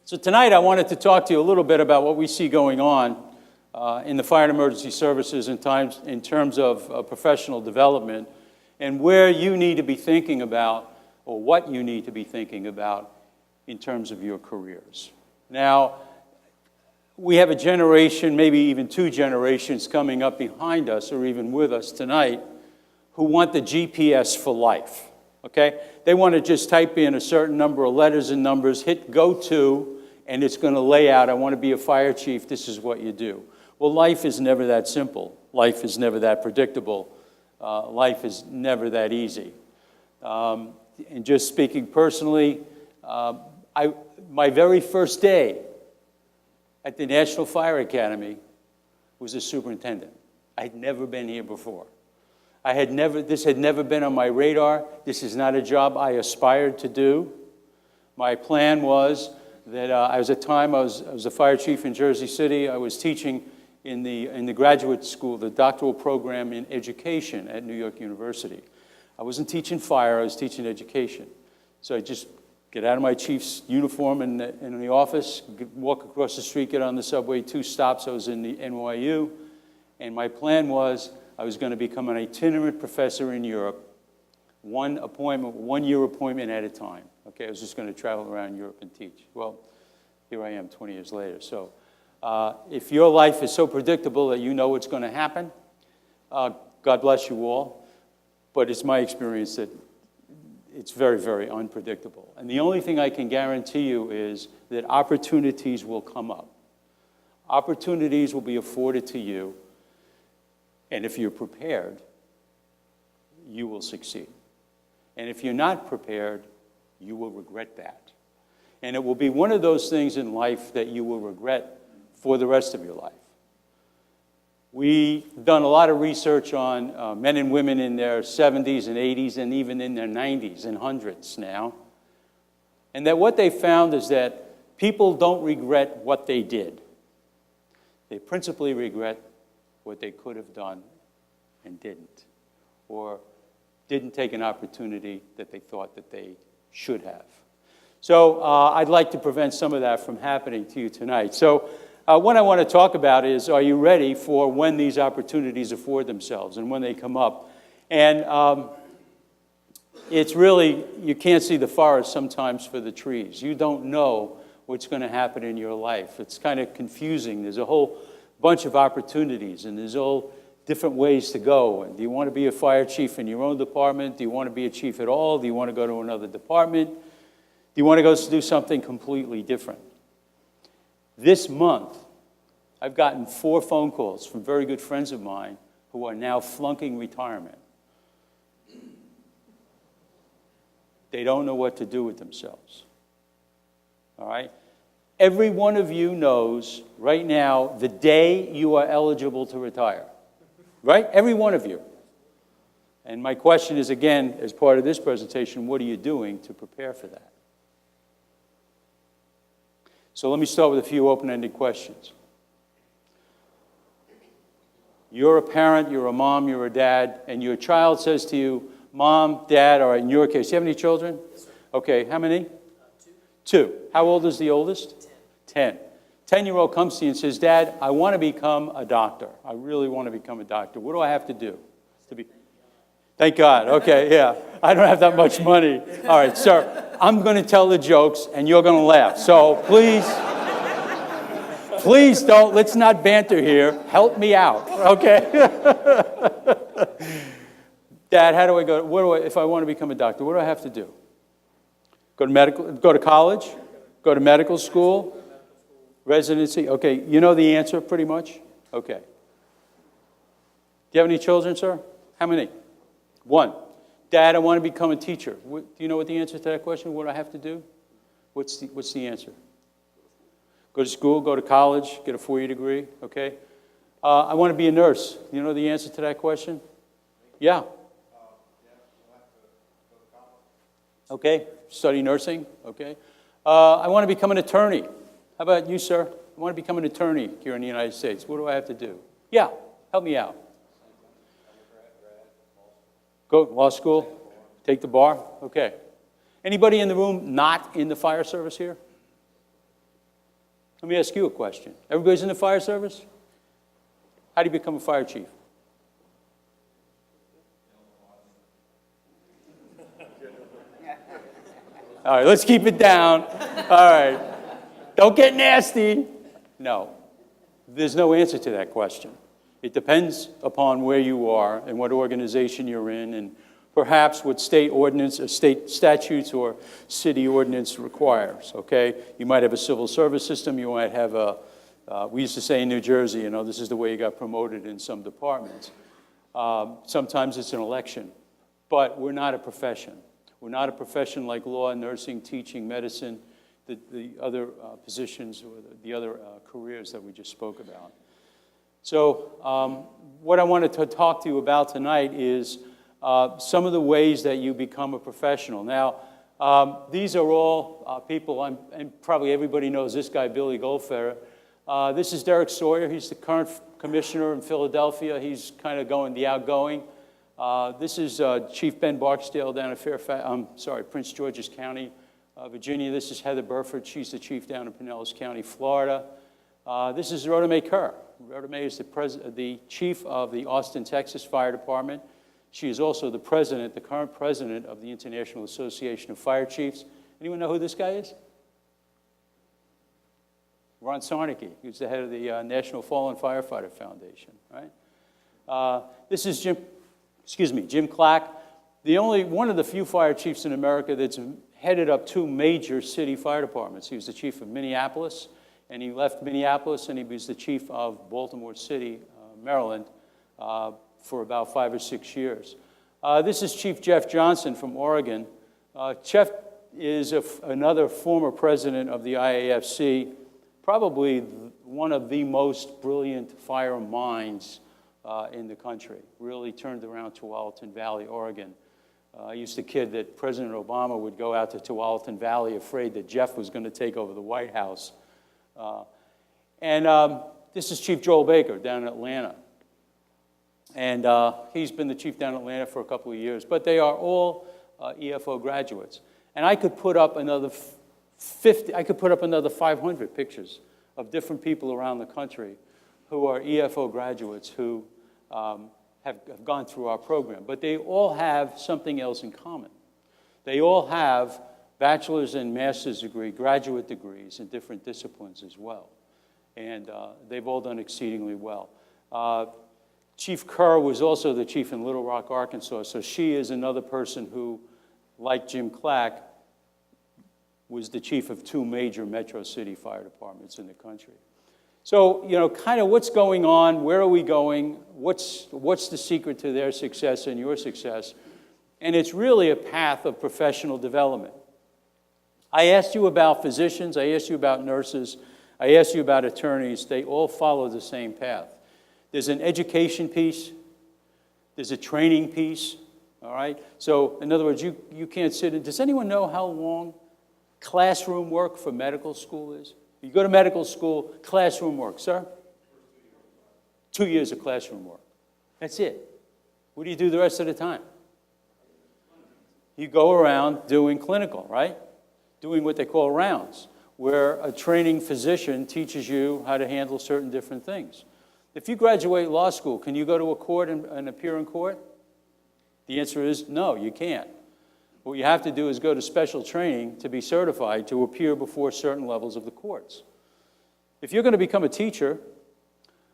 So tonight I wanted to talk to you a little bit about what we see going on in the fire and emergency services in terms of professional development and where you need to be thinking about, or what you need to be thinking about in terms of your careers. Now, we have a generation, maybe even two generations coming up behind us or even with us tonight who want the GPS for life, okay? They want to just type in a certain number of letters and numbers, hit go to, and it's going to lay out, I want to be a fire chief, this is what you do. Well, life is never that simple. Life is never that predictable. Life is never that easy. And just speaking personally, my very first day at the National Fire Academy was as superintendent. I had never been here before. This had never been on my radar. This is not a job I aspired to do. My plan was that I was a fire chief in Jersey City. I was teaching in the graduate school, the doctoral program in education at New York University. I wasn't teaching fire, I was teaching education. So I just get out of my chief's uniform in the office, walk across the street, get on the subway, 2 stops, I was in the NYU, and my plan was I was going to become an itinerant professor in Europe, 1 year appointment at a time. Okay, I was just going to travel around Europe and teach. Well, here I am 20 years later. So if your life is so predictable that you know what's going to happen, God bless you all. But it's my experience that it's very, very unpredictable. And the only thing I can guarantee you is that opportunities will come up. Opportunities will be afforded to you. And if you're prepared, you will succeed. And if you're not prepared, you will regret that. And it will be one of those things in life that you will regret for the rest of your life. We've done a lot of research on men and women in their 70s and 80s and even in their 90s and hundreds now. And that what they found is that people don't regret what they did. They principally regret what they could have done and didn't, or didn't take an opportunity that they thought that they should have. So I'd like to prevent some of that from happening to you tonight. So what I want to talk about is, are you ready for when these opportunities afford themselves and when they come up? And it's really, you can't see the forest sometimes for the trees. You don't know what's going to happen in your life. It's kind of confusing. There's a whole bunch of opportunities, and there's all different ways to go. And do you want to be a fire chief in your own department? Do you want to be a chief at all? Do you want to go to another department? Do you want to go do something completely different? This month, I've gotten 4 phone calls from very good friends of mine who are now flunking retirement. They don't know what to do with themselves. All right? Every one of you knows right now the day you are eligible to retire. Right? Every one of you. And my question is, again, as part of this presentation, what are you doing to prepare for that? So let me start with a few open-ended questions. You're a parent, you're a mom, you're a dad, and your child says to you, Mom, Dad, or in your case, do you have any children? Yes, sir. Okay, how many? 2. 2. How old is the oldest? 10. 10-year-old comes to you and says, Dad, I want to become a doctor. I really want to become a doctor. What do I have to do? Thank God. Okay, yeah. I don't have that much money. All right, sir, I'm going to tell the jokes, and you're going to laugh. So please don't, let's not banter here. Help me out, okay? Dad, how do I go? If I want to become a doctor, what do I have to do? Go to college? Go to medical school? Residency? Okay, you know the answer pretty much? Okay. Do you have any children, sir? How many? 1. Dad, I want to become a teacher. Do you know what the answer to that question? What do I have to do? What's the answer? Go to school, go to college, get a 4-year degree, okay? I want to be a nurse. You know the answer to that question? Yeah. Okay, study nursing, okay. I want to become an attorney. How about you, sir? I want to become an attorney here in the United States. What do I have to do? Yeah, help me out. Go to law school, take the bar, okay. Anybody in the room not in the fire service here? Let me ask you a question. Everybody's in the fire service? How do you become a fire chief? All right, let's keep it down. All right. Don't get nasty. No. There's no answer to that question. It depends upon where you are and what organization you're in and perhaps what state ordinance or state statutes or city ordinance requires, okay? You might have a civil service system. You might have a, we used to say in New Jersey, you know, this is the way you got promoted in some departments. Sometimes it's an election, but we're not a profession. We're not a profession like law, nursing, teaching, medicine, the other positions or the other careers that we just spoke about. So what I wanted to talk to you about tonight is some of the ways that you become a professional. Now, these are all people, and probably everybody knows this guy, Billy Goldfeder. This is Derek Sawyer. He's the current commissioner in Philadelphia. He's kind of going the outgoing. This is Chief Ben Barksdale down at Prince George's County, Virginia. This is Heather Burford. She's the chief down in Pinellas County, Florida. This is Rhoda Mae Kerr. Rhoda Mae is the chief of the Austin, Texas Fire Department. She is also the current president of the International Association of Fire Chiefs. Anyone know who this guy is? Ron Sarnicki, who's the head of the National Fallen Firefighter Foundation, right? This is Jim Clack, one of the few fire chiefs in America that's headed up two major city fire departments. He was the chief of Minneapolis, and he left Minneapolis, and he was the chief of Baltimore City, Maryland, for about 5 or 6 years. This is Chief Jeff Johnson from Oregon. Jeff is another former president of the IAFC, probably one of the most brilliant fire minds in the country. Really turned around Tualatin Valley, Oregon. I used to kid that President Obama would go out to Tualatin Valley afraid that Jeff was going to take over the White House. This is Chief Joel Baker down in Atlanta. And he's been the chief down in Atlanta for a couple of years. But they are all EFO graduates. And I could put up another 500 pictures of different people around the country who are EFO graduates who have gone through our program. But they all have something else in common. They all have bachelor's and master's degree, graduate degrees in different disciplines as well. And they've all done exceedingly well. Chief Kerr was also the chief in Little Rock, Arkansas, so she is another person who, like Jim Clack, was the chief of two major metro city fire departments in the country. So, you know, kind of what's going on, where are we going, what's the secret to their success and your success? And it's really a path of professional development. I asked you about physicians, I asked you about nurses, I asked you about attorneys. They all follow the same path. There's an education piece, there's a training piece, all right? So, in other words, you can't sit in. Does anyone know how long classroom work for medical school is? You go to medical school, classroom work, sir? 2 years of classroom work. That's it. What do you do the rest of the time? You go around doing clinical, right? Doing what they call rounds, where a training physician teaches you how to handle certain different things. If you graduate law school, can you go to a court and appear in court? The answer is no, you can't. What you have to do is go to special training to be certified to appear before certain levels of the courts. If you're going to become a teacher,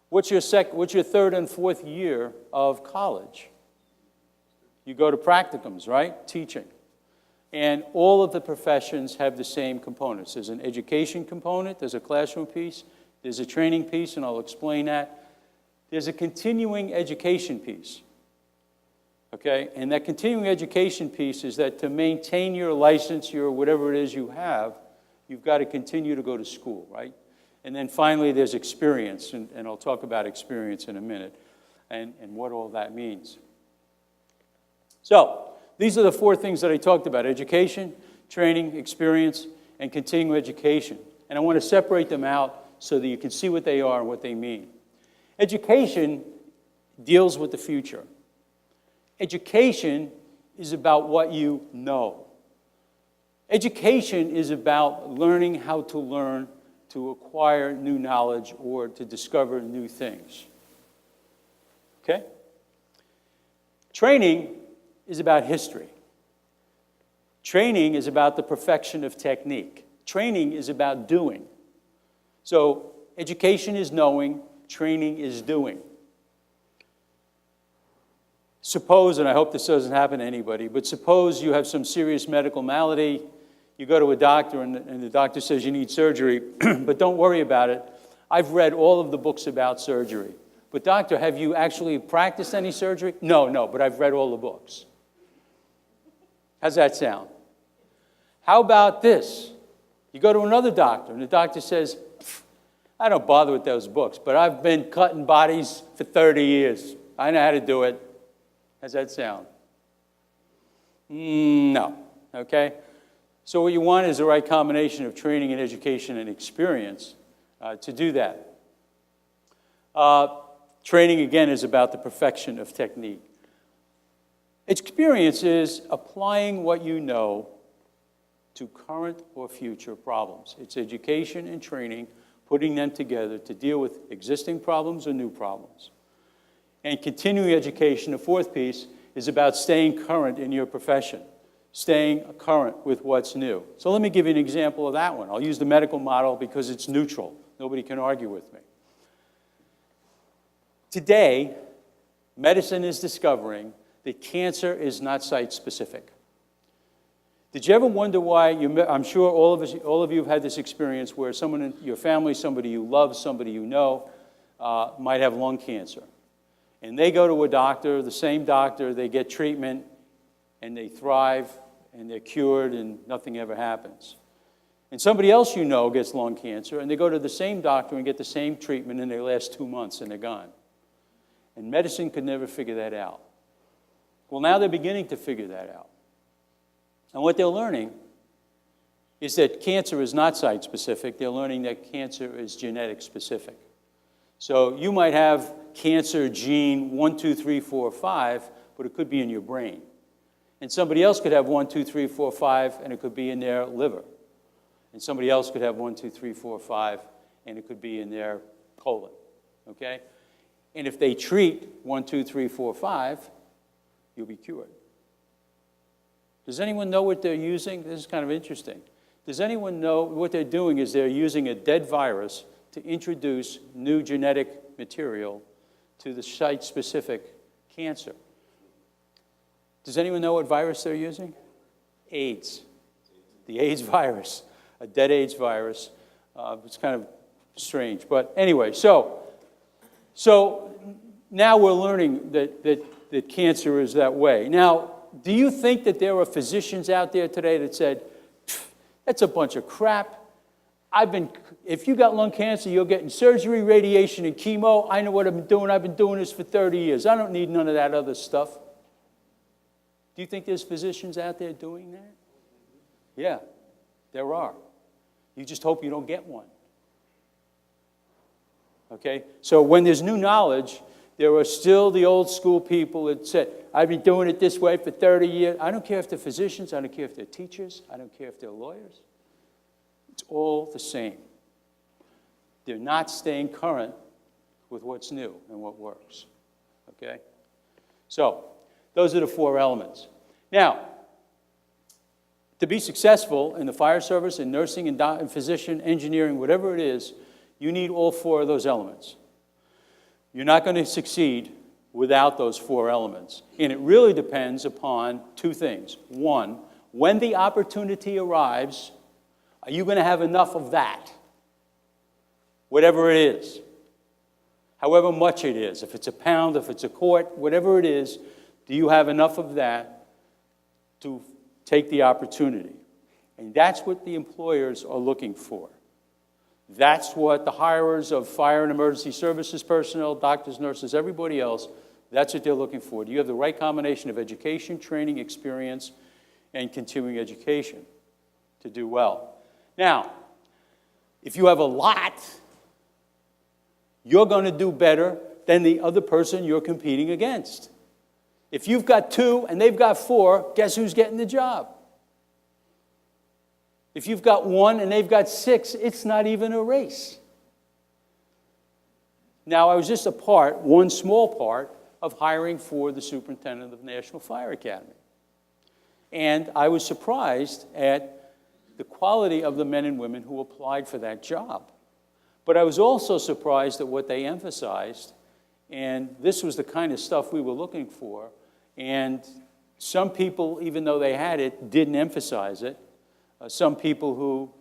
what's your third and fourth year of college? You go to practicums, right? Teaching. And all of the professions have the same components. There's an education component, there's a classroom piece, there's a training piece, and I'll explain that. There's a continuing education piece. Okay, and that continuing education piece is that to maintain your license, your whatever it is you have, you've got to continue to go to school, right? And then finally, there's experience, and I'll talk about experience in a minute and what all that means. So, these are the four things that I talked about: education, training, experience, and continuing education. And I want to separate them out so that you can see what they are and what they mean. Education deals with the future. Education is about what you know. Education is about learning how to learn to acquire new knowledge or to discover new things. Okay? Training is about history. Training is about the perfection of technique. Training is about doing. So education is knowing, training is doing. Suppose, and I hope this doesn't happen to anybody, but suppose you have some serious medical malady, you go to a doctor and the doctor says you need surgery, but don't worry about it. I've read all of the books about surgery. But doctor, have you actually practiced any surgery? No, but I've read all the books. How's that sound? How about this? You go to another doctor and the doctor says, I don't bother with those books, but I've been cutting bodies for 30 years. I know how to do it. How's that sound? No, okay? So what you want is the right combination of training and education and experience to do that. Training, again, is about the perfection of technique. Experience is applying what you know to current or future problems. It's education and training, putting them together to deal with existing problems or new problems. And continuing education, the fourth piece, is about staying current in your profession, staying current with what's new. So let me give you an example of that one. I'll use the medical model because it's neutral. Nobody can argue with me. Today, medicine is discovering that cancer is not site-specific. Did you ever wonder why, I'm sure all of you have had this experience where someone in your family, somebody you love, somebody you know, might have lung cancer. And they go to a doctor, the same doctor, they get treatment, and they thrive, and they're cured, and nothing ever happens. And somebody else you know gets lung cancer, and they go to the same doctor and get the same treatment, and they last 2 months, and they're gone. And medicine could never figure that out. Well, now they're beginning to figure that out. And what they're learning is that cancer is not site-specific. They're learning that cancer is genetic-specific. So you might have cancer gene 1, 2, 3, 4, 5, but it could be in your brain. And somebody else could have 1, 2, 3, 4, 5, and it could be in their liver. And somebody else could have 1, 2, 3, 4, 5, and it could be in their colon. Okay? And if they treat 1, 2, 3, 4, 5, you'll be cured. Does anyone know what they're using? This is kind of interesting. Does anyone know what they're doing is they're using a dead virus to introduce new genetic material to the site-specific cancer? Does anyone know what virus they're using? AIDS. The AIDS virus, a dead AIDS virus. It's kind of strange. But anyway, so now we're learning that cancer is that way. Now, do you think that there are physicians out there today that said, that's a bunch of crap. If you got lung cancer, you're getting surgery, radiation, and chemo. I know what I've been doing. I've been doing this for 30 years. I don't need none of that other stuff. Do you think there's physicians out there doing that? Yeah, there are. You just hope you don't get one. Okay? So when there's new knowledge, there are still the old school people that said, I've been doing it this way for 30 years. I don't care if they're physicians. I don't care if they're teachers. I don't care if they're lawyers. It's all the same. They're not staying current with what's new and what works. Okay? So those are the 4 elements. Now, to be successful in the fire service, in nursing, and physician, engineering, whatever it is, you need all 4 of those elements. You're not going to succeed without those 4 elements. And it really depends upon 2 things. 1, when the opportunity arrives, are you going to have enough of that? Whatever it is. However much it is. If it's a pound, if it's a quart, whatever it is, do you have enough of that to take the opportunity? And that's what the employers are looking for. That's what the hirers of fire and emergency services personnel, doctors, nurses, everybody else, that's what they're looking for. Do you have the right combination of education, training, experience, and continuing education to do well? Now, if you have a lot, you're going to do better than the other person you're competing against. If you've got 2 and they've got 4, guess who's getting the job? If you've got one and they've got 6, it's not even a race. Now, I was just one small part of hiring for the superintendent of the National Fire Academy. And I was surprised at the quality of the men and women who applied for that job. But I was also surprised at what they emphasized, and this was the kind of stuff we were looking for. And some people, even though they had it, didn't emphasize it. Some people who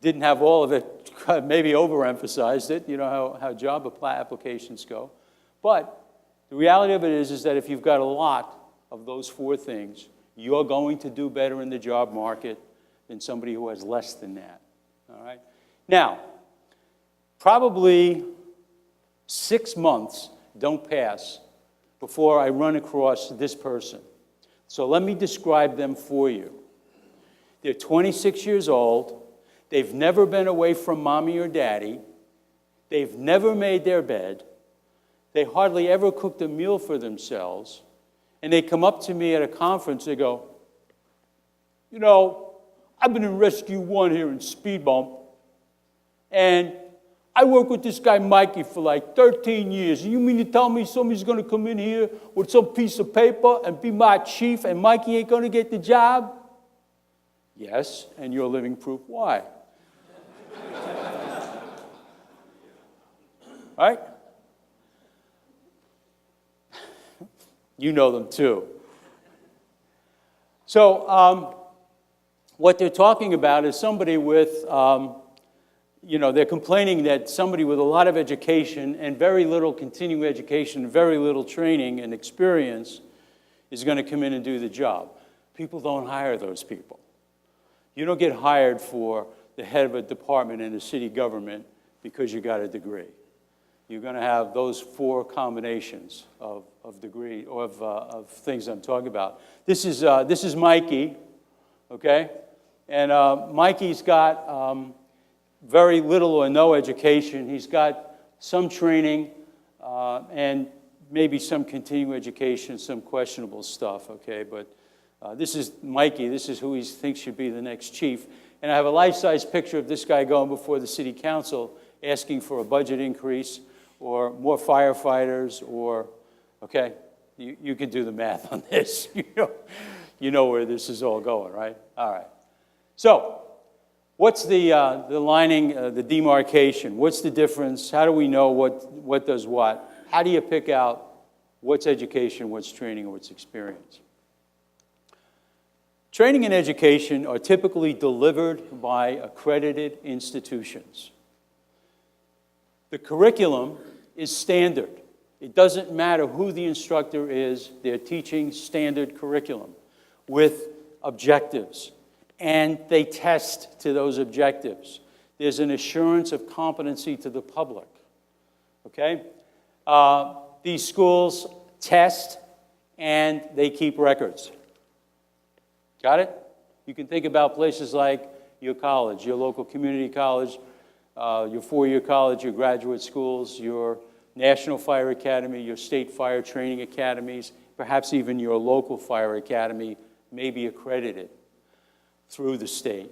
didn't have all of it maybe overemphasized it, you know how job applications go. But the reality of it is that if you've got a lot of those 4 things, you're going to do better in the job market than somebody who has less than that, all right? Now, probably 6 months don't pass before I run across this person. So let me describe them for you. They're 26 years old. They've never been away from mommy or daddy. They've never made their bed. They hardly ever cooked a meal for themselves. And they come up to me at a conference, they go, you know, I've been in Rescue 1 here in Speed Bump, and I worked with this guy Mikey for like 13 years. You mean to tell me somebody's going to come in here with some piece of paper and be my chief and Mikey ain't going to get the job? Yes, and you're living proof why. Right? You know them too. So what they're talking about is somebody with, they're complaining that somebody with a lot of education and very little continuing education, very little training and experience is going to come in and do the job. People don't hire those people. You don't get hired for the head of a department in a city government because you got a degree. You're going to have those 4 combinations of degree or of things I'm talking about. This is Mikey, okay? And Mikey's got very little or no education. He's got some training and maybe some continuing education, some questionable stuff, okay? But this is Mikey. This is who he thinks should be the next chief. And I have a life-size picture of this guy going before the city council asking for a budget increase or more firefighters or, okay, you can do the math on this. You know where this is all going, right? All right. So what's the lining, the demarcation? What's the difference? How do we know what does what? How do you pick out what's education, what's training, and what's experience? Training and education are typically delivered by accredited institutions. The curriculum is standard. It doesn't matter who the instructor is, they're teaching standard curriculum with objectives, and they test to those objectives. There's an assurance of competency to the public, okay? These schools test, and they keep records. Got it? You can think about places like your college, your local community college, your 4-year college, your graduate schools, your National Fire Academy, your state fire training academies, perhaps even your local fire academy may be accredited through the state.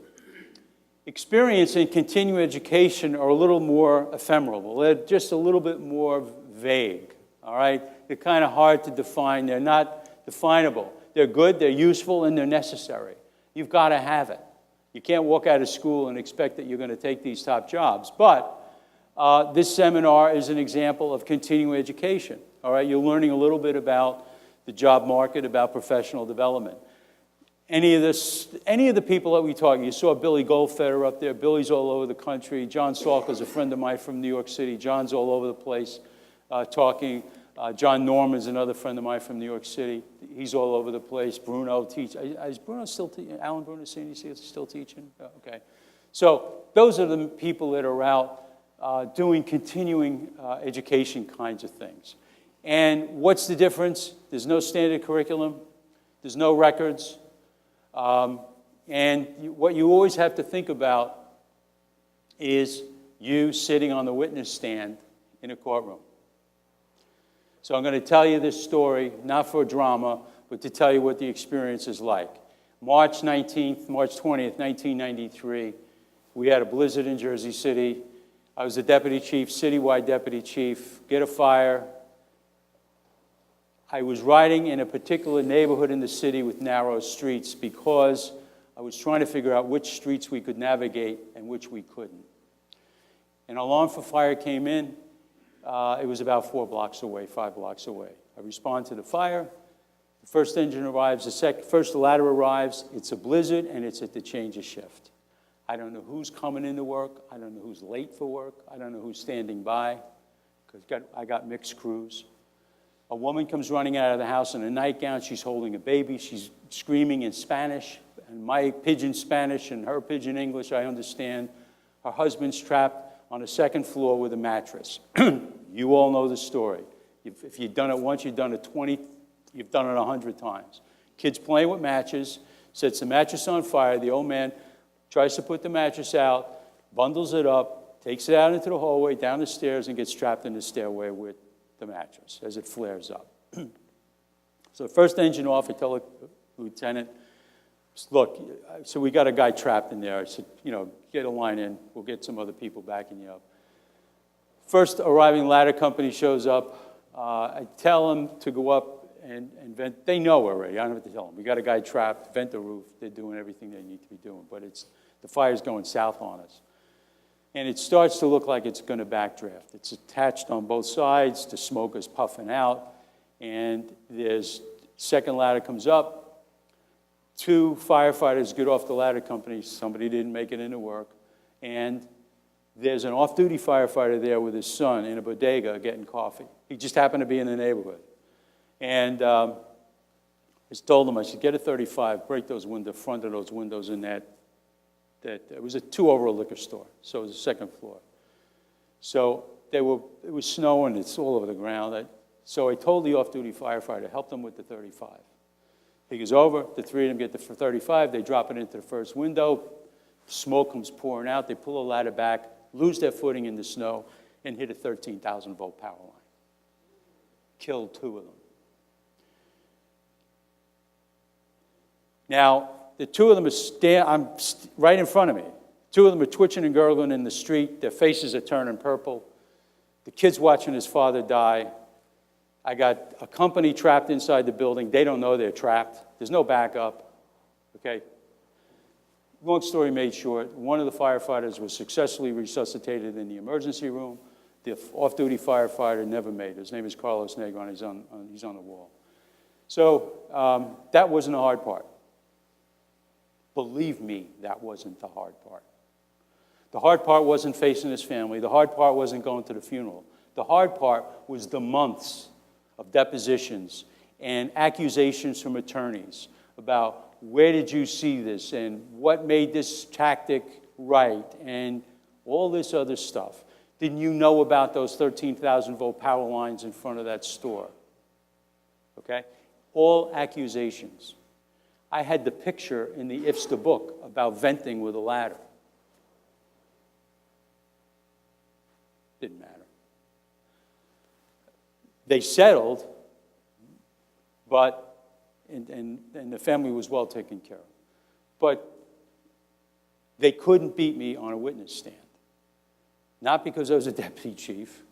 Experience and continuing education are a little more ephemeral. They're just a little bit more vague, all right? They're kind of hard to define. They're not definable. They're good, they're useful, and they're necessary. You've got to have it. You can't walk out of school and expect that you're going to take these top jobs. But this seminar is an example of continuing education. All right, you're learning a little bit about the job market, about professional development. Any of the people that we talk, you saw Billy Goldfeder up there. Billy's all over the country. John Salker's a friend of mine from New York City. John's all over the place talking. John Norman's another friend of mine from New York City. He's all over the place. Bruno teaches. Is Bruno still teaching? Alan Bruno Senior is still teaching? Oh, okay. So those are the people that are out doing continuing education kinds of things. And what's the difference? There's no standard curriculum. There's no records. And what you always have to think about is you sitting on the witness stand in a courtroom. So I'm going to tell you this story, not for drama, but to tell you what the experience is like. March 20th, 1993, we had a blizzard in Jersey City. I was the deputy chief, citywide deputy chief, get a fire. I was riding in a particular neighborhood in the city with narrow streets because I was trying to figure out which streets we could navigate and which we couldn't. An alarm for fire came in. It was about 4 blocks away, 5 blocks away. I respond to the fire. The first engine arrives, first the ladder arrives. It's a blizzard, and it's at the change of shift. I don't know who's coming into work. I don't know who's late for work. I don't know who's standing by, because I got mixed crews. A woman comes running out of the house in a nightgown. She's holding a baby. She's screaming in Spanish, and my pidgin Spanish and her pidgin English, I understand. Her husband's trapped on the second floor with a mattress. You all know the story. If you've done it once, you've done it 20, you've done it 100 times. Kids playing with matches, sets the mattress on fire. The old man tries to put the mattress out, bundles it up, takes it out into the hallway, down the stairs, and gets trapped in the stairway with the mattress as it flares up. So the first engine off, I tell the lieutenant, look, so we got a guy trapped in there. I said, get a line in. We'll get some other people backing you up. First arriving ladder company shows up. I tell them to go up and vent. They know already. I don't have to tell them. We got a guy trapped, vent the roof. They're doing everything they need to be doing. But the fire's going south on us. And it starts to look like it's going to backdraft. It's attached on both sides. The smoke is puffing out. And second ladder comes up. 2 firefighters get off the ladder company. Somebody didn't make it into work. And there's an off-duty firefighter there with his son in a bodega getting coffee. He just happened to be in the neighborhood. And I told him, I should get a 35, break those front of those windows in that it was a 2 over a liquor store, so it was the second floor. So it was snowing, it's all over the ground. So I told the off-duty firefighter, help them with the 35. He goes over, the 3 of them get the 35, they drop it into the first window, smoke comes pouring out, they pull a ladder back, lose their footing in the snow, and hit a 13,000-volt power line. Killed 2 of them. Now, the 2 of them are right in front of me. 2 of them are twitching and gurgling in the street. Their faces are turning purple. The kid's watching his father die. I got a company trapped inside the building. They don't know they're trapped. There's no backup. Okay? Long story made short, one of the firefighters was successfully resuscitated in the emergency room. The off-duty firefighter never made it. His name is Carlos Negron. He's on the wall. So that wasn't the hard part. Believe me, that wasn't the hard part. The hard part wasn't facing his family. The hard part wasn't going to the funeral. The hard part was the months of depositions and accusations from attorneys about where did you see this and what made this tactic right and all this other stuff. Didn't you know about those 13,000-volt power lines in front of that store? Okay? All accusations. I had the picture in the IFSTA book about venting with a ladder. Didn't matter. They settled, but, and the family was well taken care of. But they couldn't beat me on a witness stand. Not because I was a deputy chief,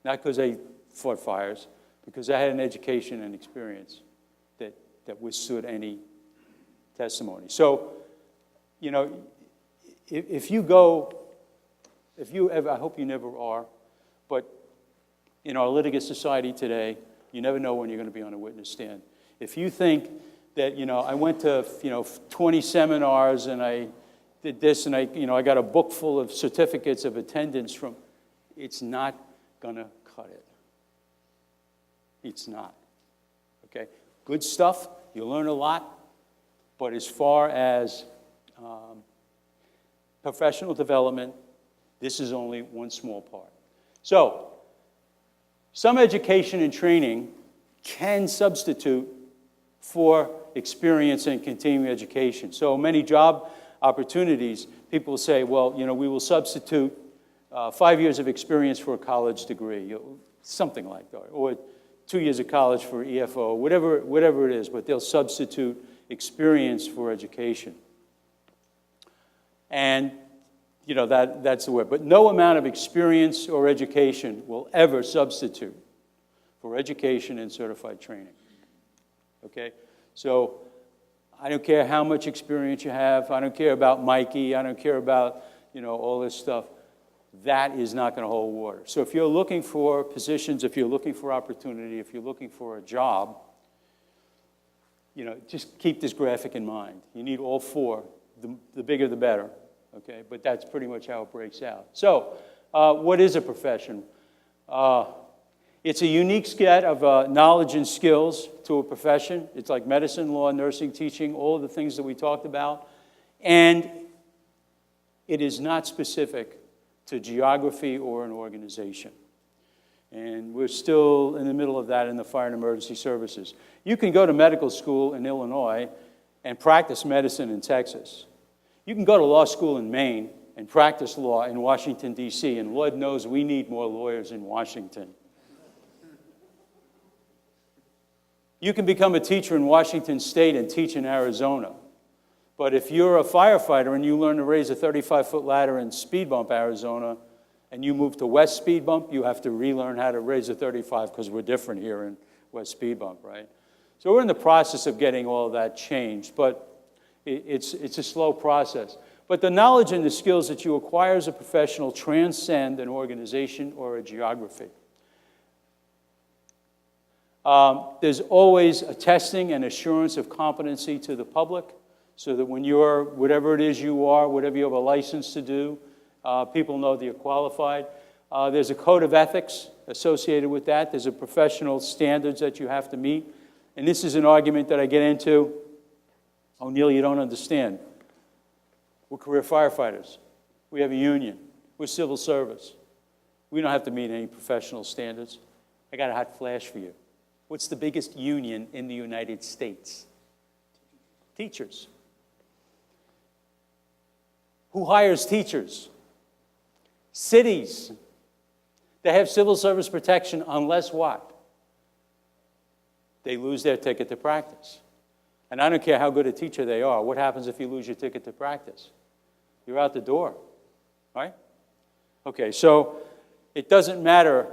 not because I fought fires, because I had an education and experience that withstood any testimony. So, if you ever, I hope you never are, but in our litigant society today, you never know when you're going to be on a witness stand. If you think that, I went to, 20 seminars and I did this and I got a book full of certificates of attendance from, it's not going to cut it. It's not. Okay? Good stuff, you learn a lot, but as far as professional development, this is only one small part. So, some education and training can substitute for experience and continuing education. So many job opportunities, people say, well, we will substitute 5 years of experience for a college degree, something like that, or 2 years of college for EFO, whatever it is, but they'll substitute experience for education. And, you know, that's the word. But no amount of experience or education will ever substitute for education and certified training. Okay? So I don't care how much experience you have. I don't care about Mikey. I don't care about, you know, all this stuff. That is not going to hold water. So if you're looking for positions, if you're looking for opportunity, if you're looking for a job, you know, just keep this graphic in mind. You need all four. The bigger, the better. Okay? But that's pretty much how it breaks out. So what is a profession? It's a unique set of knowledge and skills to a profession. It's like medicine, law, nursing, teaching, all of the things that we talked about. And it is not specific to geography or an organization. And we're still in the middle of that in the fire and emergency services. You can go to medical school in Illinois and practice medicine in Texas. You can go to law school in Maine and practice law in Washington, D.C., and Lord knows we need more lawyers in Washington. You can become a teacher in Washington State and teach in Arizona. But if you're a firefighter and you learn to raise a 35-foot ladder in Speed Bump, Arizona, and you move to West Speed Bump, you have to relearn how to raise a 35 because we're different here in West Speed Bump, right? So we're in the process of getting all of that changed, but it's a slow process. But the knowledge and the skills that you acquire as a professional transcend an organization or a geography. There's always a testing and assurance of competency to the public so that when you're, whatever it is you are, whatever you have a license to do, people know that you're qualified. There's a code of ethics associated with that. There's a professional standards that you have to meet. And this is an argument that I get into. Onieal, you don't understand. We're career firefighters. We have a union. We're civil service. We don't have to meet any professional standards. I got a hot flash for you. What's the biggest union in the United States? Teachers. Who hires teachers? Cities. They have civil service protection unless what? They lose their ticket to practice. And I don't care how good a teacher they are. What happens if you lose your ticket to practice? You're out the door, right? Okay, so it doesn't matter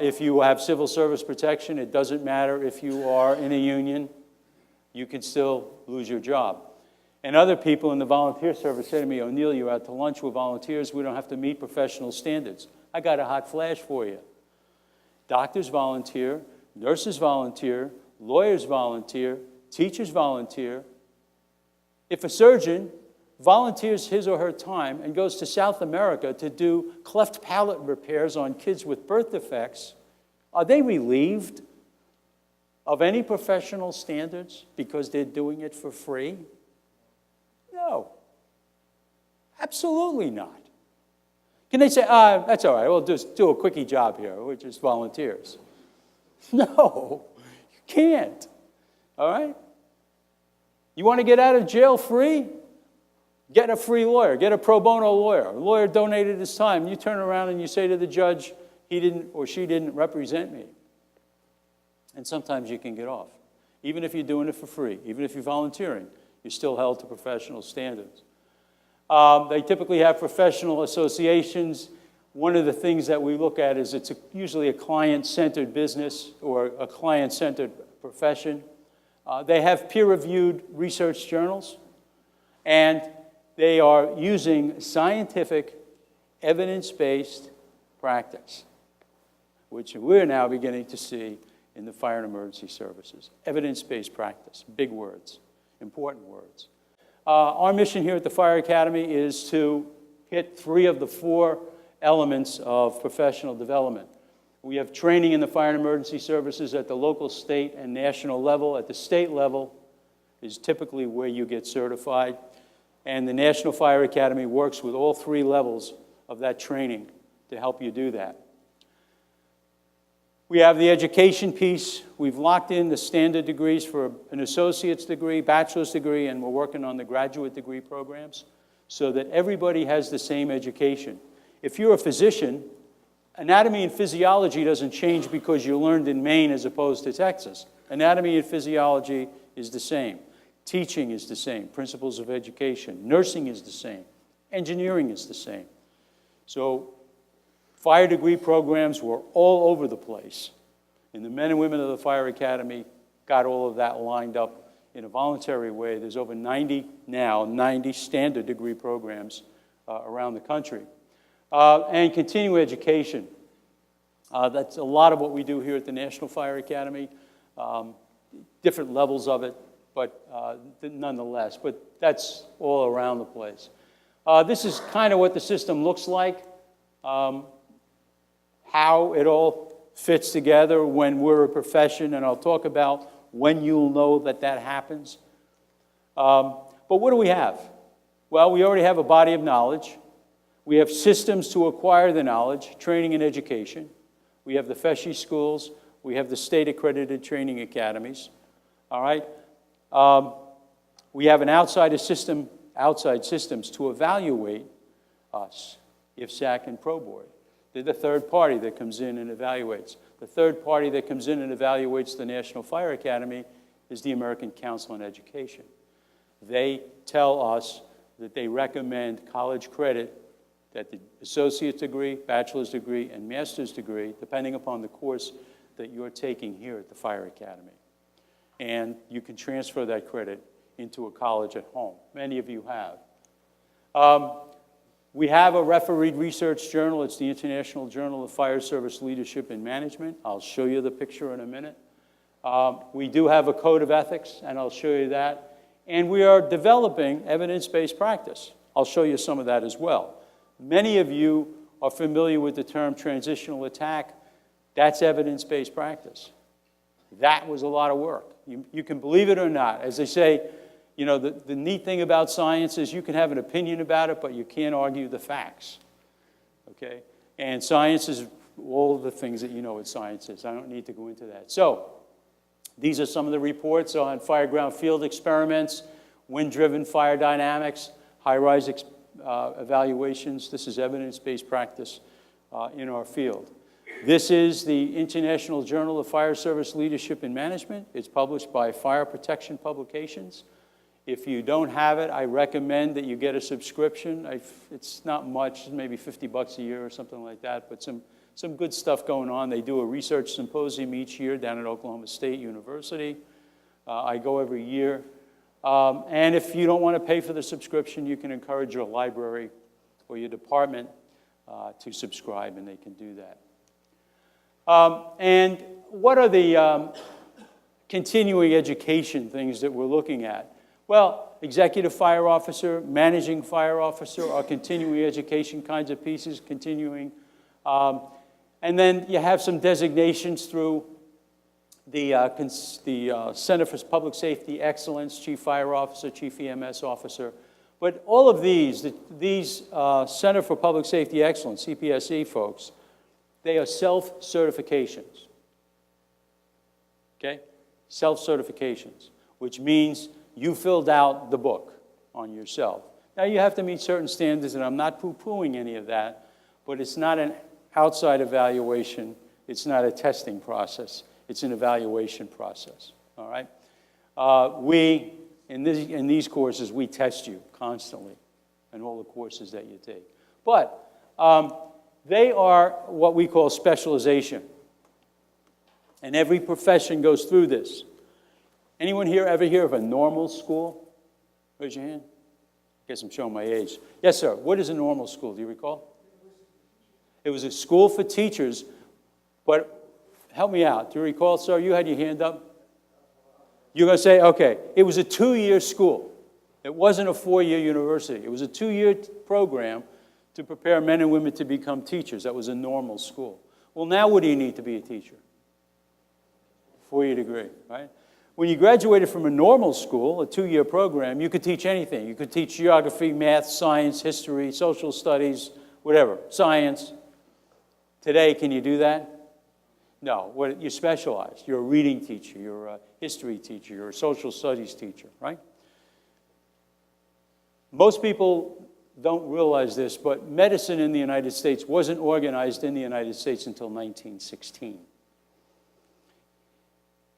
if you have civil service protection. It doesn't matter if you are in a union. You can still lose your job. And other people in the volunteer service say to me, Onieal, you're out to lunch with volunteers. We don't have to meet professional standards. I got a hot flash for you. Doctors volunteer, nurses volunteer, lawyers volunteer, teachers volunteer. If a surgeon volunteers his or her time and goes to South America to do cleft palate repairs on kids with birth defects, are they relieved of any professional standards because they're doing it for free? No. Absolutely not. Can they say, that's all right, we'll just do a quickie job here, we're just volunteers? No, you can't. All right? You want to get out of jail free? Get a free lawyer. Get a pro bono lawyer. A lawyer donated his time. You turn around and you say to the judge, he didn't or she didn't represent me. And sometimes you can get off. Even if you're doing it for free, even if you're volunteering, you're still held to professional standards. They typically have professional associations. One of the things that we look at is it's usually a client-centered business or a client-centered profession. They have peer-reviewed research journals, and they are using scientific, evidence-based practice, which we're now beginning to see in the fire and emergency services. Evidence-based practice, big words, important words. Our mission here at the Fire Academy is to hit 3 of the 4 elements of professional development. We have training in the fire and emergency services at the local, state, and national level. At the state level is typically where you get certified. And the National Fire Academy works with all 3 levels of that training to help you do that. We have the education piece. We've locked in the standard degrees for an associate's degree, bachelor's degree, and we're working on the graduate degree programs so that everybody has the same education. If you're a physician, anatomy and physiology doesn't change because you learned in Maine as opposed to Texas. Anatomy and physiology is the same. Teaching is the same. Principles of education. Nursing is the same. Engineering is the same. So fire degree programs were all over the place. And the men and women of the Fire Academy got all of that lined up in a voluntary way. There's over 90 standard degree programs around the country. And continuing education. That's a lot of what we do here at the National Fire Academy. Different levels of it, but nonetheless. But that's all around the place. This is kind of what the system looks like, how it all fits together when we're a profession, and I'll talk about when you'll know that that happens. But what do we have? Well, we already have a body of knowledge. We have systems to acquire the knowledge, training and education. We have the FESHE schools. We have the state-accredited training academies. All right? We have an outside systems to evaluate us, IFSAC and Pro Board. They're the third party that comes in and evaluates. The third party that comes in and evaluates the National Fire Academy is the American Council on Education. They tell us that they recommend college credit, that the associate's degree, bachelor's degree, and master's degree, depending upon the course that you're taking here at the Fire Academy. And you can transfer that credit into a college at home. Many of you have. We have a refereed research journal. It's the International Journal of Fire Service Leadership and Management. I'll show you the picture in a minute. We do have a code of ethics, and I'll show you that. And we are developing evidence-based practice. I'll show you some of that as well. Many of you are familiar with the term transitional attack. That's evidence-based practice. That was a lot of work. You can believe it or not. As they say, you know, the neat thing about science is you can have an opinion about it, but you can't argue the facts, okay? And science is all the things that you know what science is. I don't need to go into that. So these are some of the reports on fireground field experiments, wind-driven fire dynamics, high-rise evaluations. This is evidence-based practice in our field. This is the International Journal of Fire Service Leadership and Management. It's published by Fire Protection Publications. If you don't have it, I recommend that you get a subscription. It's not much, maybe $50 a year or something like that, but some good stuff going on. They do a research symposium each year down at Oklahoma State University. I go every year. And if you don't want to pay for the subscription, you can encourage your library or your department to subscribe, and they can do that. And what are the continuing education things that we're looking at? Well, executive fire officer, managing fire officer are continuing education kinds of pieces, continuing. And then you have some designations through the Center for Public Safety Excellence, Chief Fire Officer, Chief EMS Officer. But all of these Center for Public Safety Excellence, CPSE folks, they are self-certifications, okay? Self-certifications, which means you filled out the book on yourself. Now, you have to meet certain standards, and I'm not poo-pooing any of that, but it's not an outside evaluation. It's not a testing process. It's an evaluation process, all right? In these courses, we test you constantly in all the courses that you take. But they are what we call specialization. And every profession goes through this. Anyone here ever hear of a normal school? Raise your hand. I guess I'm showing my age. Yes, sir. What is a normal school? Do you recall? It was a school for teachers, but help me out. Do you recall, sir? You had your hand up. You're going to say, okay, it was a 2-year school. It wasn't a 4-year university. It was a 2-year program to prepare men and women to become teachers. That was a normal school. Well, now what do you need to be a teacher? 4-year degree, right? When you graduated from a normal school, a 2-year program, you could teach anything. You could teach geography, math, science, history, social studies, whatever, science. Today, can you do that? No. You're specialized. You're a reading teacher. You're a history teacher. You're a social studies teacher, right? Most people don't realize this, but medicine in the United States wasn't organized in the United States until 1916.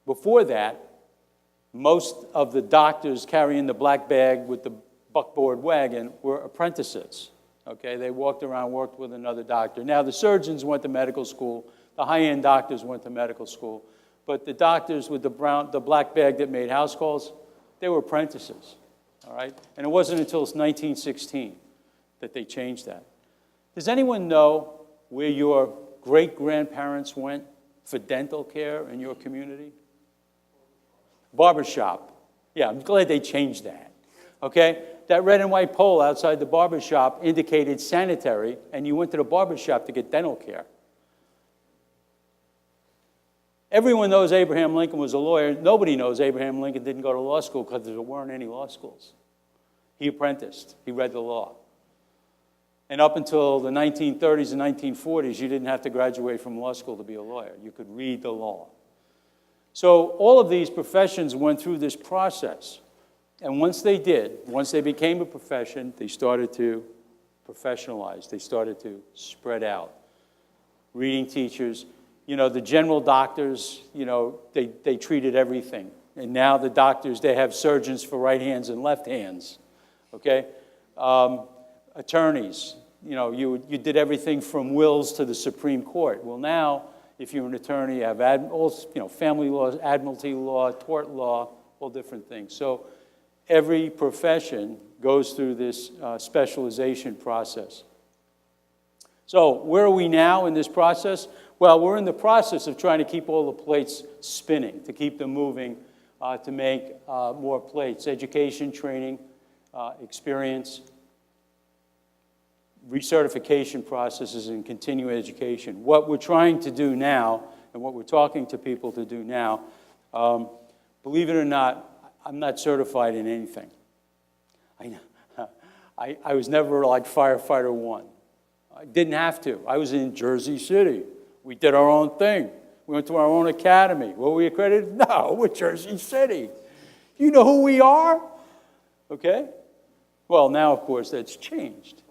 Before that, most of the doctors carrying the black bag with the buckboard wagon were apprentices. Okay, they walked around, worked with another doctor. Now, the surgeons went to medical school. The high-end doctors went to medical school. But the doctors with the black bag that made house calls, they were apprentices, all right? And it wasn't until 1916 that they changed that. Does anyone know where your great-grandparents went for dental care in your community? Barbershop. Yeah, I'm glad they changed that, okay? That red and white pole outside the barbershop indicated sanitary, and you went to the barbershop to get dental care. Everyone knows Abraham Lincoln was a lawyer. Nobody knows Abraham Lincoln didn't go to law school because there weren't any law schools. He apprenticed. He read the law. And up until the 1930s and 1940s, you didn't have to graduate from law school to be a lawyer. You could read the law. So all of these professions went through this process. And once they did, once they became a profession, they started to professionalize. They started to spread out. Reading teachers, you know, the general doctors, you know, they treated everything. And now the doctors, they have surgeons for right hands and left hands, okay? Attorneys, you know, you did everything from wills to the Supreme Court. Well, now, if you're an attorney, you have family law, admiralty law, tort law, all different things. So every profession goes through this specialization process. So where are we now in this process? Well, we're in the process of trying to keep all the plates spinning, to keep them moving, to make more plates. Education, training, experience, recertification processes, and continuing education. What we're trying to do now, and what we're talking to people to do now, believe it or not, I'm not certified in anything. I was never like firefighter one. I didn't have to. I was in Jersey City. We did our own thing. We went to our own academy. Were we accredited? No, we're Jersey City. You know who we are? Okay? Well, now, of course, that's changed.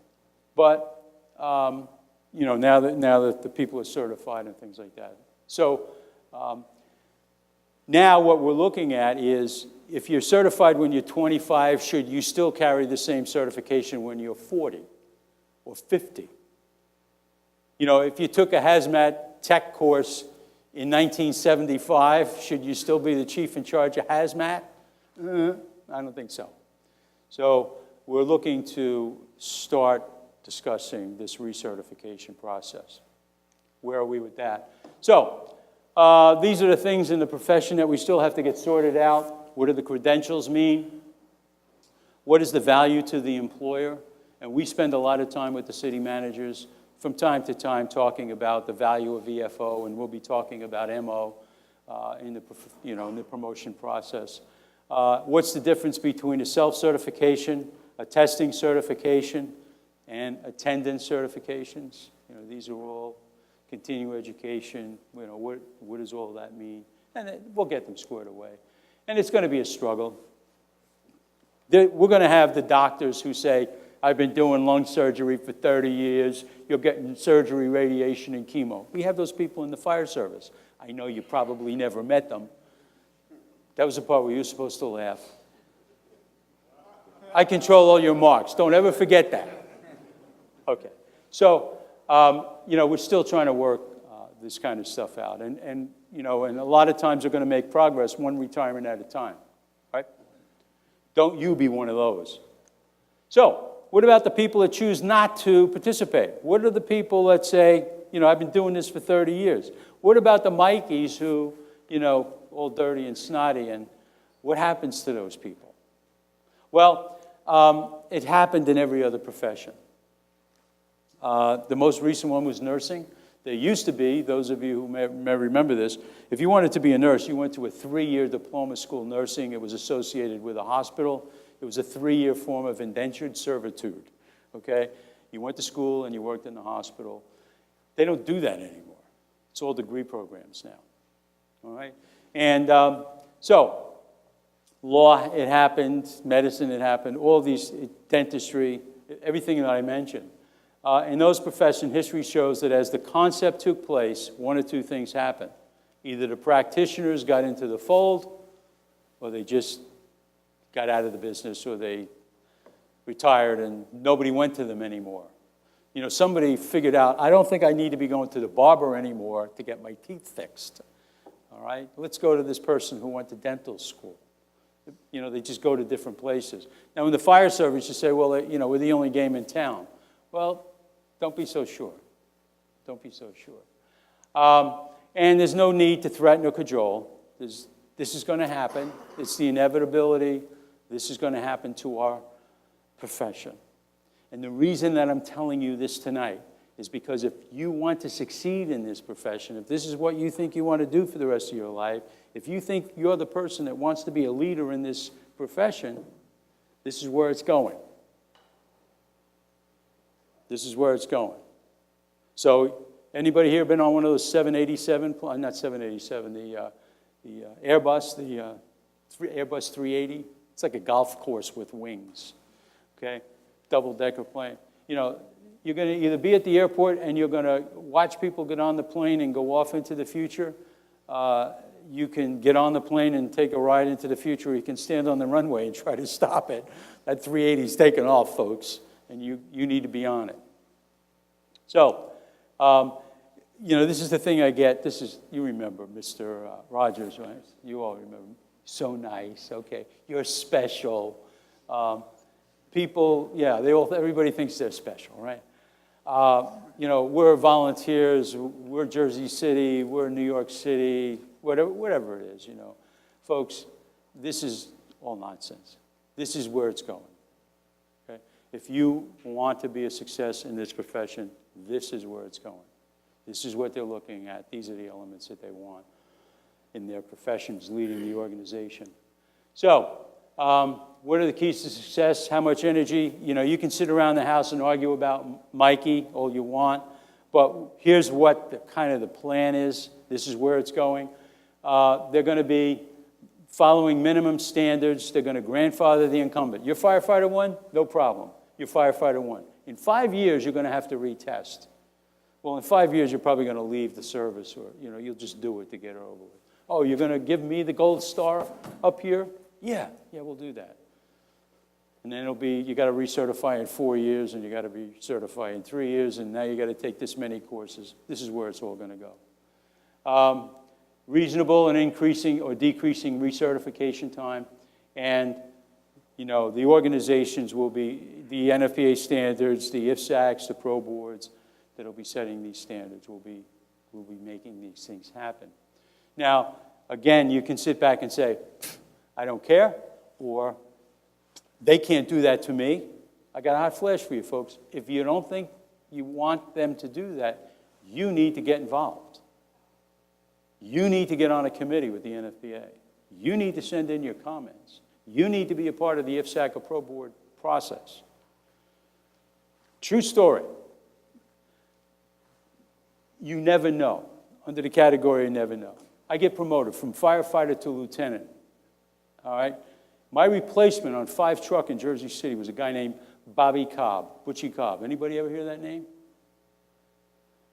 But, you know, now that the people are certified and things like that. So now what we're looking at is, if you're certified when you're 25, should you still carry the same certification when you're 40 or 50? You know, if you took a hazmat tech course in 1975, should you still be the chief in charge of hazmat? I don't think so. So we're looking to start discussing this recertification process. Where are we with that? So these are the things in the profession that we still have to get sorted out. What do the credentials mean? What is the value to the employer? And we spend a lot of time with the city managers from time to time talking about the value of EFO, and we'll be talking about MO in the promotion process. What's the difference between a self-certification, a testing certification, and attendance certifications? You know, these are all continuing education. You know, what does all that mean? And we'll get them squared away. And it's going to be a struggle. We're going to have the doctors who say, I've been doing lung surgery for 30 years. You're getting surgery, radiation, and chemo. We have those people in the fire service. I know you probably never met them. That was the part where you were supposed to laugh. I control all your marks. Don't ever forget that. Okay. So, you know, we're still trying to work this kind of stuff out. And you know, and a lot of times we're going to make progress one retirement at a time, right? Don't you be one of those. So, what about the people that choose not to participate? What are the people that say, you know, I've been doing this for 30 years? What about the Mikeys who, you know, all dirty and snotty, and what happens to those people? Well, it happened in every other profession. The most recent one was nursing. There used to be, those of you who may remember this, if you wanted to be a nurse, you went to a 3-year diploma school nursing. It was associated with a hospital. It was a 3-year form of indentured servitude, okay? You went to school and you worked in the hospital. They don't do that anymore. It's all degree programs now, all right? And so law, it happened. Medicine, it happened. All these, dentistry, everything that I mentioned. In those professions, history shows that as the concept took place, one or two things happened. Either the practitioners got into the fold, or they just got out of the business, or they retired and nobody went to them anymore. You know, somebody figured out, I don't think I need to be going to the barber anymore to get my teeth fixed. All right? Let's go to this person who went to dental school. You know, they just go to different places. Now, in the fire service, you say, well, you know, we're the only game in town. Well, don't be so sure. Don't be so sure. And there's no need to threaten or cajole. This is going to happen. It's the inevitability. This is going to happen to our profession. And the reason that I'm telling you this tonight is because if you want to succeed in this profession, if this is what you think you want to do for the rest of your life, if you think you're the person that wants to be a leader in this profession, this is where it's going. This is where it's going. So, anybody here been on one of those 787, not 787, the Airbus, Airbus 380? It's like a golf course with wings, okay? Double-decker plane. You know, you're going to either be at the airport and you're going to watch people get on the plane and go off into the future. You can get on the plane and take a ride into the future, or you can stand on the runway and try to stop it. That 380 is taking off, folks, and you need to be on it. So, you know, this is the thing I get. This is, you remember Mr. Rogers, right? You all remember. So nice, okay. You're special. People, yeah, everybody thinks they're special, right? You know, we're volunteers, we're Jersey City, we're New York City, whatever it is, you know. Folks, this is all nonsense. This is where it's going, okay? If you want to be a success in this profession, this is where it's going. This is what they're looking at. These are the elements that they want in their professions, leading the organization. So, what are the keys to success? How much energy? You know, you can sit around the house and argue about Mikey all you want, but here's what the plan is. This is where it's going. They're going to be following minimum standards. They're going to grandfather the incumbent. You're firefighter 1? No problem. You're firefighter 1. In 5 years, you're going to have to retest. Well, in 5 years, you're probably going to leave the service, or, you know, you'll just do it to get it over with. Oh, you're going to give me the gold star up here? Yeah, we'll do that. And then it'll be, you got to recertify in 4 years, and you got to be certified in 3 years, and now you got to take this many courses. This is where it's all going to go. Reasonable and increasing or decreasing recertification time, and you know, the organizations will be the NFPA standards, the IFSACs, the pro boards that will be setting these standards will be making these things happen. Now, again, you can sit back and say, I don't care, or they can't do that to me. I got a hot flash for you, folks. If you don't think you want them to do that, you need to get involved. You need to get on a committee with the NFPA. You need to send in your comments. You need to be a part of the IFSAC or Pro Board process. True story. You never know. Under the category, you never know. I get promoted from firefighter to lieutenant. All right? My replacement on 5 truck in Jersey City was a guy named Bobby Cobb, Butchie Cobb. Anybody ever hear that name?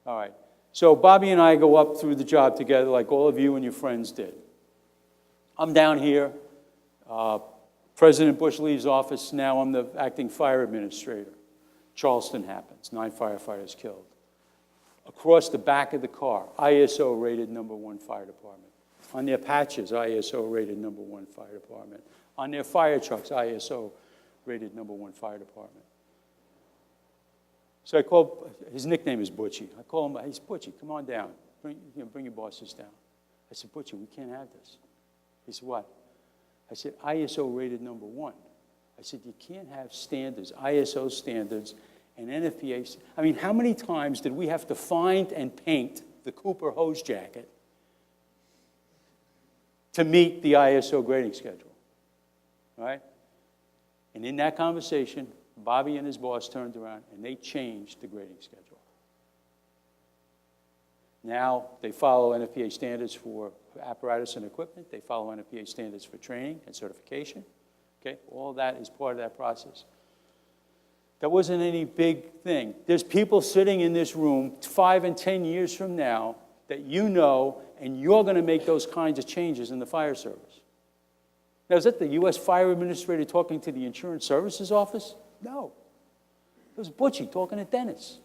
All right. So Bobby and I go up through the job together like all of you and your friends did. I'm down here. President Bush leaves office. Now I'm the acting fire administrator. Charleston happens. 9 firefighters killed. Across the back of the car, ISO rated #1 fire department. On their patches, ISO rated #1 fire department. On their fire trucks, ISO rated #1 fire department. So I call, his nickname is Butchie. I call him, he's Butchie, come on down. Bring your bosses down. I said, Butchie, we can't have this. He said, what? I said, ISO rated #1. I said, you can't have standards, ISO standards, and NFPA. I mean, how many times did we have to find and paint the Cooper hose jacket to meet the ISO grading schedule? All right? And in that conversation, Bobby and his boss turned around and they changed the grading schedule. Now they follow NFPA standards for apparatus and equipment. They follow NFPA standards for training and certification. Okay, all that is part of that process. That wasn't any big thing. There's people sitting in this room 5 and 10 years from now that you know, and you're going to make those kinds of changes in the fire service. Now, is that the U.S. Fire Administrator talking to the Insurance Services Office? No. It was Butchie talking to Dennis.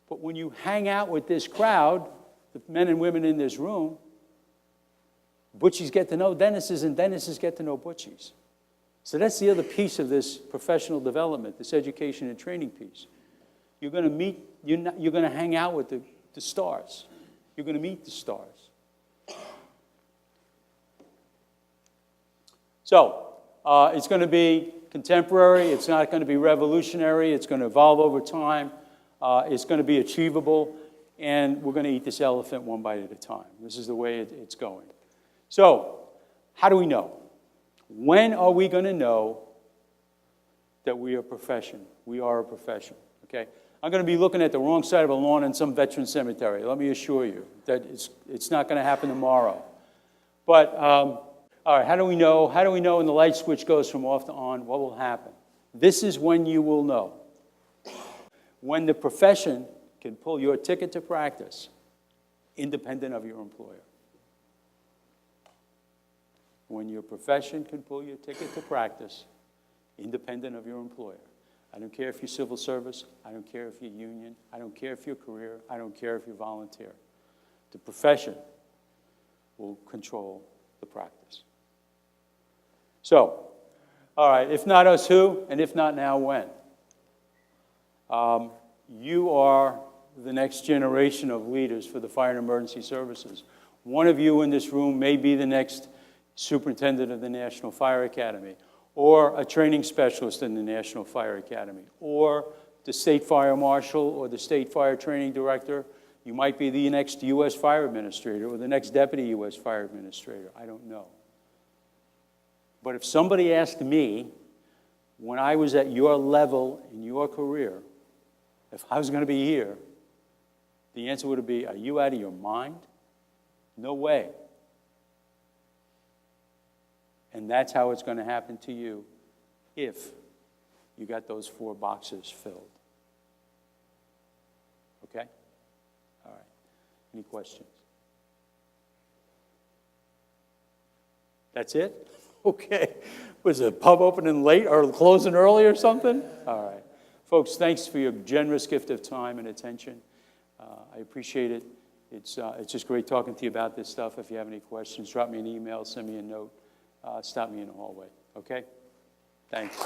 But when you hang out with this crowd, the men and women in this room, Butchies get to know Dennis's, and Dennis's get to know Butchies. So that's the other piece of this professional development, this education and training piece. You're going to meet, you're going to hang out with the stars. You're going to meet the stars. So it's going to be contemporary. It's not going to be revolutionary. It's going to evolve over time. It's going to be achievable. And we're going to eat this elephant one bite at a time. This is the way it's going. So how do we know? When are we going to know that we are a profession? We are a profession, okay? I'm going to be looking at the wrong side of a lawn in some veteran cemetery. Let me assure you that it's not going to happen tomorrow. But, all right, how do we know? How do we know when the light switch goes from off to on? What will happen? This is when you will know. When the profession can pull your ticket to practice independent of your employer. When your profession can pull your ticket to practice independent of your employer. I don't care if you're civil service. I don't care if you're union. I don't care if you're career. I don't care if you're volunteer. The profession will control the practice. So, all right, if not us, who? And if not now, when? You are the next generation of leaders for the fire and emergency services. One of you in this room may be the next superintendent of the National Fire Academy, or a training specialist in the National Fire Academy, or the state fire marshal or the state fire training director. You might be the next U.S. fire administrator or the next deputy U.S. fire administrator. I don't know. But if somebody asked me, when I was at your level in your career, if I was going to be here, the answer would be, are you out of your mind? No way. And that's how it's going to happen to you if you got those 4 boxes filled. Okay? All right. Any questions? That's it? Okay. Was the pub opening late or closing early or something? All right. Folks, thanks for your generous gift of time and attention. I appreciate it. It's just great talking to you about this stuff. If you have any questions, drop me an email, send me a note. Stop me in the hallway, okay? Thanks.